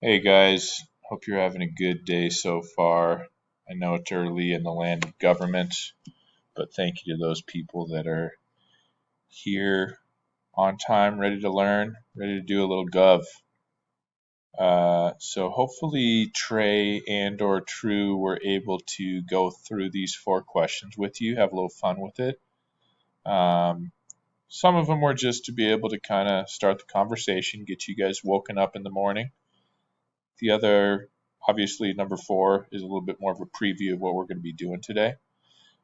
Hey guys, hope you're having a good day so far. I know it's early in the land of government, but thank you to those people that are here on time, ready to learn, ready to do a little gov. So hopefully Trey and or True were able to go through these four questions with you, have a little fun with it. Um, some of them were just to be able to kind of start the conversation, get you guys woken up in the morning. The other, obviously, number four is a little bit more of a preview of what we're going to be doing today.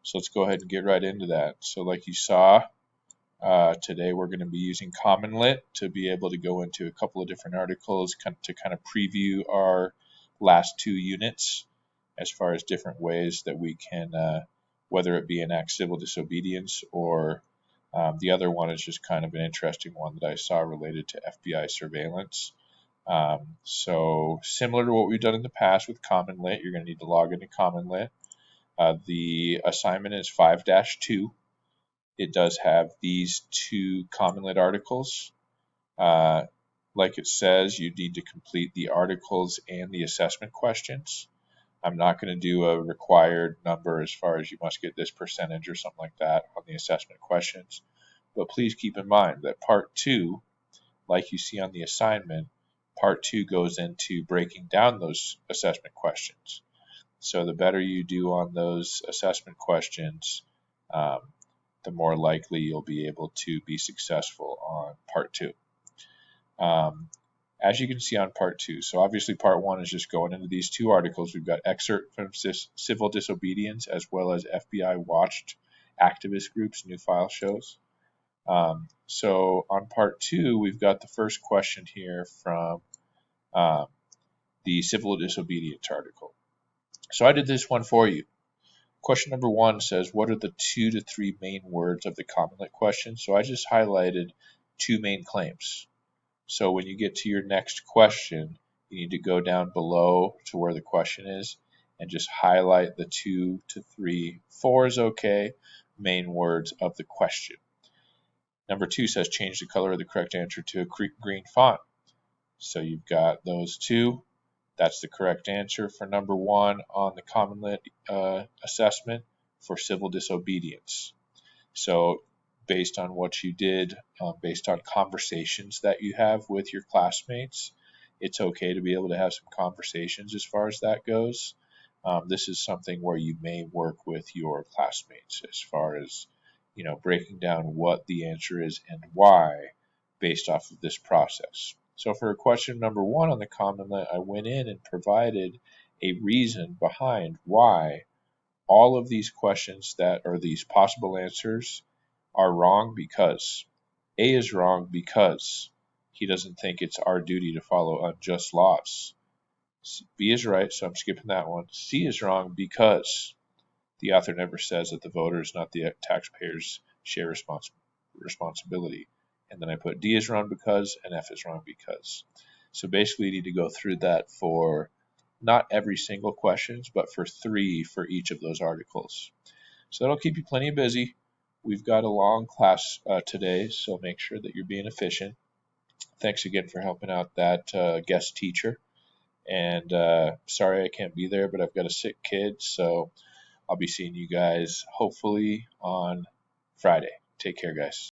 So let's go ahead and get right into that. So, like you saw, today we're going to be using Common Lit to be able to go into a couple of different articles to kind of preview our last two units as far as different ways that we can, whether it be enact civil disobedience or the other one is just kind of an interesting one that I saw related to FBI surveillance. So similar to what we've done in the past with Common Lit, you're going to need to log into Common Lit. The assignment is 5-2. It does have these two Common Lit articles. Like it says, you need to complete the articles and the assessment questions. I'm not going to do a required number as far as you must get this percentage or something like that on the assessment questions. But please keep in mind that part two, like you see on the assignment, part two goes into breaking down those assessment questions. So the better you do on those assessment questions, um, the more likely you'll be able to be successful on part two. As you can see on part two, so obviously part one is just going into these two articles. We've got excerpt from civil disobedience as well as FBI watched activist groups, new file shows. So on part two, we've got the first question here from um, the civil disobedience article. So I did this one for you. Question number one says, what are the 2 to 3 main words of the Common Lit question? So I just highlighted two main claims. So when you get to your next question, you need to go down below to where the question is and just highlight the 2 to 3, 4 is okay, main words of the question. Number two says change the color of the correct answer to a green font. So you've got those two. That's the correct answer for number one on the Common Lit assessment for civil disobedience. So based on what you did, based on conversations that you have with your classmates, it's okay to be able to have some conversations as far as that goes. This is something where you may work with your classmates as far as breaking down what the answer is and why based off of this process. So for question number one on the Common Lit, I went in and provided a reason behind why all of these questions that are these possible answers are wrong because A is wrong because he doesn't think it's our duty to follow unjust laws. B is right, so I'm skipping that one. C is wrong because the author never says that the voters, not the taxpayers, share responsibility. And then I put D is wrong because and F is wrong because. So basically you need to go through that for not every single questions, but for 3 for each of those articles. So that'll keep you plenty busy. We've got a long class today, so make sure that you're being efficient. Thanks again for helping out that guest teacher. And sorry I can't be there, but I've got a sick kid, so I'll be seeing you guys hopefully on Friday. Take care, guys.